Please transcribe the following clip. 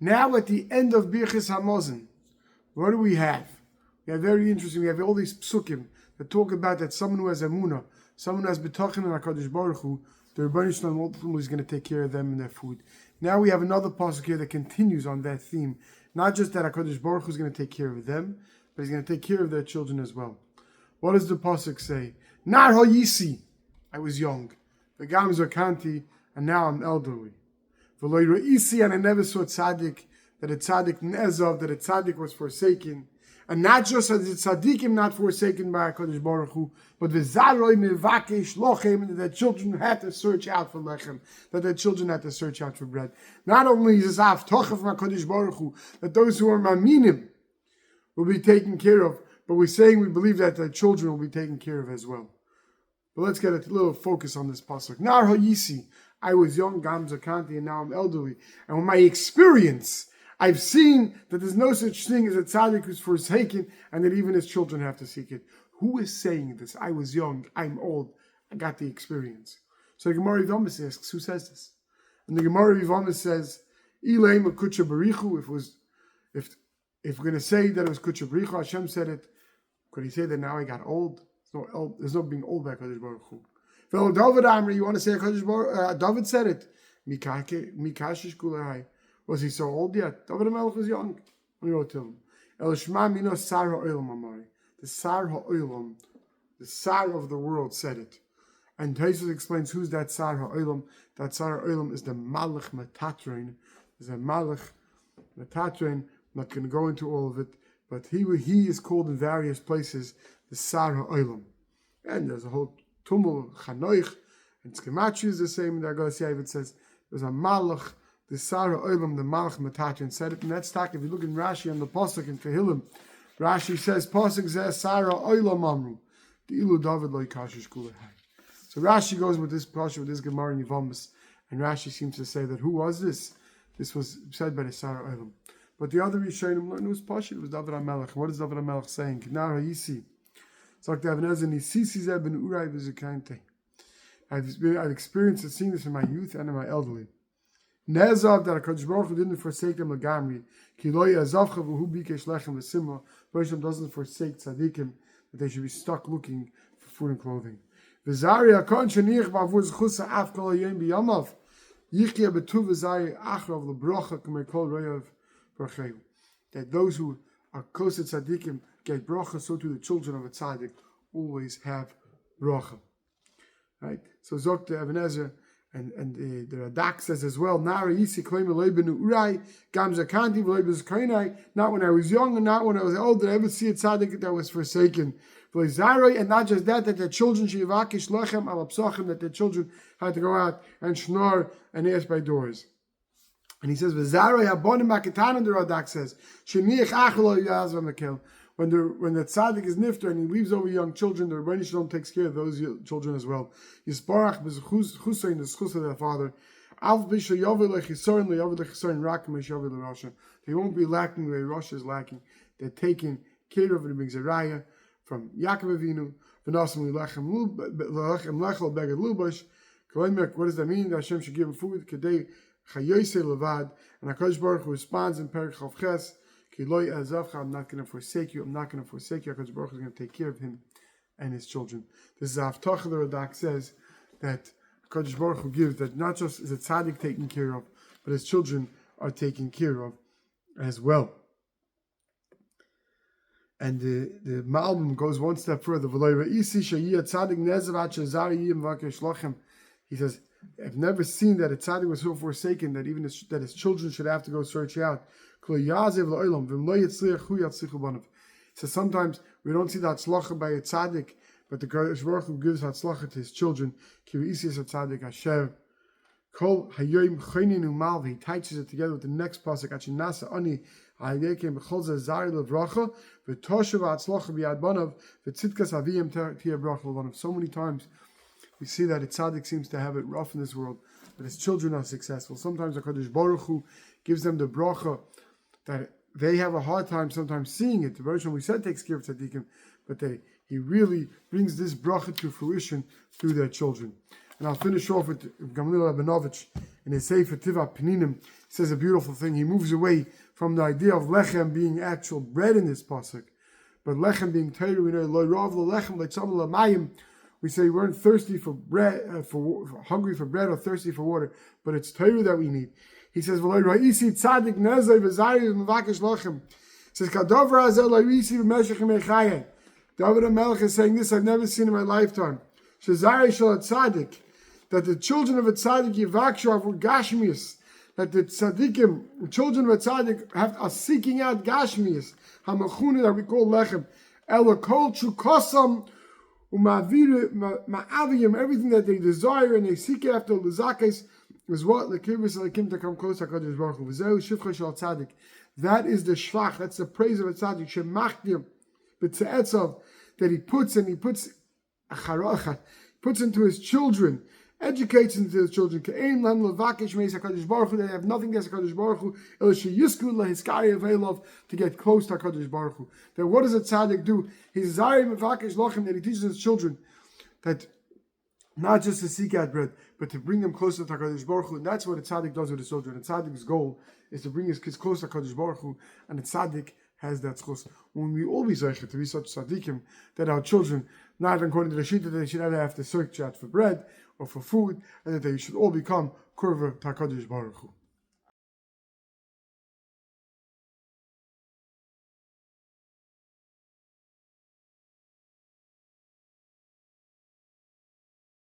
Now at the end of Bרכhat Hamazon, what do we have? We have very interesting, we have all these psukim that talk about that someone who has emunah, someone who has betachon in HaKadosh Baruch Hu, the Rebbeinu Shalom ultimately is going to take care of them and their food. Now we have another pasuk here that continues on that theme. Not just that HaKadosh Baruch Hu is going to take care of them, but He's going to take care of their children as well. What does the pasuk say? Nar hayisi, I was young. V'gam zeknati, and now I'm elderly. V'lo ra'isi, and I never saw tzaddik, that a tzaddik nezov, that a tzaddik was forsaken. And not just as the tzaddikim not forsaken by HaKadosh Baruch Hu, but v'zaroi mevakesh lochem, that their children had to search out for lechem, that their children had to search out for bread. Not only is this avtocha from HaKadosh Baruch Hu, that those who are maminim will be taken care of, but we're saying we believe that their children will be taken care of as well. But let's get a little focus on this pasuk. Nar hayisi, I was young, gam zeknati, and now I'm elderly. And with my experience, I've seen that there's no such thing as a tzaddik who's forsaken, and that even his children have to seek it. Who is saying this? I was young, I'm old, I got the experience. So the Gemara Yevamos asks, who says this? And the Gemara Yevamos says, Ilaim akucha barichu, if we're going to say that it was kucha barichu, Hashem said it, could he say that now I got old? There's no being old by HaKadosh Baruch Hu. Fellow David Amri, you want to say HaKadosh Baruch David said it. Mikashish kulahai. Was he so old yet? David HaMelech was young when he wrote to him. El Shema Mino Sar HaOlam Amari. The Sar HaOlam, the Sar of the world said it. And Taisus explains who's that Sar HaOlam. That Sar HaOlam is the Malach Metatron. Is a Malach Metatron. I'm not going to go into all of it, but he is called in various places the Sar HaOlam. And there's a whole Tumul Chanoich, and Tzkematri is the same. And it says there's a Malach, the Sar HaOlam, the Malach Metatron said it. And that's talk. If you look in Rashi on the pasuk in Tehillim, Rashi says pasuk zeh Sar HaOlam Amru, the Ilu David Lo Yikashish Kulei. So Rashi goes with this pasuk with this Gemara in Yevamos, and Rashi seems to say that who was this? This was said by the Sar HaOlam. But the other Rishonim learned it was Pashut, it was David HaMelech. What is David HaMelech saying? Nar hayisi. I've experienced and seen this in my youth and in my elderly. Nezav that HaKadosh Baruch Hu didn't forsake them legamri. Ki lo yazavcha v'hu bikesh lechem v'simra. Hashem doesn't forsake tzaddikim, that they should be stuck looking for food and clothing. V'zari hakon sheniach b'avur zchusa af kol hayom b'yamav. Yichya betuv v'zari achrav l'brocha k'mei kol royav v'rcheu. That those who are close to tzaddikim get bracha, so too the children of a tzaddik always have bracha. Right? So Zok the Ebenezer and the Radak says as well, Nara Yisi Klaim Leibenu Urai, Gam Zeknati Leibenu Kainai, not when I was young and not when I was old did I ever see a tzaddik that was forsaken. And not just that their children Shivakish Lechem al Psachim, that their children had to go out and snore and ask by doors. And he says, V'zaroi habonim maketanim, the Radak says, Sheniach achlo yazva mekel. When the tzaddik is nifter and he leaves over young children, the Rebbeinu Shalom takes care of those children as well. Yisparach b'chusayin, the schus of their father. Av b'sho yovel lechisorin leyovel lechisorin rakim eshovel lerasha. They won't be lacking the way Rosh is lacking. They're taken care of in the Zeraya from Yaakov Avinu. V'nasim lechem lechel beged lubash. What does that mean? That Hashem should give him food. Kedei chayosei levad. And HaKadosh Baruch Hu responds in Perek Chav Ches. I'm not going to forsake you. I'm not going to forsake you. HaKadosh Baruch Hu is going to take care of him and his children. This is Avtocha, the Radak says that HaKadosh Baruch Hu gives that not just is a tzaddik taken care of, but his children are taken care of as well. And the Malbim goes one step further. He says, I've never seen that a tzaddik was so forsaken that even that his children should have to go search out. So sometimes we don't see that tzlacha by a tzaddik, but the Kadosh Baruch Hu gives that tzlacha to his children. He touches it together with the next pasuk. So many times we see that a tzaddik seems to have it rough in this world, but his children are successful. Sometimes the Kadosh Baruch Hu gives them the bracha that they have a hard time sometimes seeing it. The version we said takes care of tzaddikim, but he really brings this bracha to fruition through their children. And I'll finish off with Gamliel Rabinovich in his Sefer Tiva Peninim, says a beautiful thing. He moves away from the idea of lechem being actual bread in this pasuk, but lechem being Torah. We know lo rav lechem leitzam lamayim. We say we weren't thirsty for bread, hungry for bread or thirsty for water, but it's Torah that we need. He says, "V'lo ra'isi tzadik nezay v'zayir v'mavakish lachem." Says, "Kadover hazel lo ra'isi v'meshech mechayeh." David HaMelech is saying this I've never seen in my lifetime. Shazayir shel tzadik, that the children of a tzaddik yivakshu avur gashmius, that the tzaddikim, the children of a tzaddik, are seeking out gashmius, hamachuna that we call lechem, elokol chukosam. Ma'aviyim, everything that they desire and they seek after lezakes is what lekirvus alekim to come close to HaKadosh Baruch Hu. V'zeu shivcha shel tzaddik. That is the shvach. That's the praise of a tzaddik. Shemachdim b'tze'etzav, that he puts into his children, educates into his children. Ke'ein lam levakesh meis HaKadosh Baruch Hu. They have nothing against HaKadosh Baruch Hu. El sheyisku lehiskari aveilov, to get close to HaKadosh Baruch Hu. Then what does a tzaddik do? He's zayim mevakesh lochem, that he teaches his children that not just to seek out bread, but to bring them closer to HaKadosh Baruch Hu. And that's what a tzaddik does with his children. A tzaddik's goal is to bring his kids closer to HaKadosh Baruch Hu, and a tzaddik has that schus. When we all be zeicher to be such tzaddikim, that our children, not according to the shita, that they should never have to search out for bread or for food, and that they should all become kurva to HaKadosh Baruch Hu.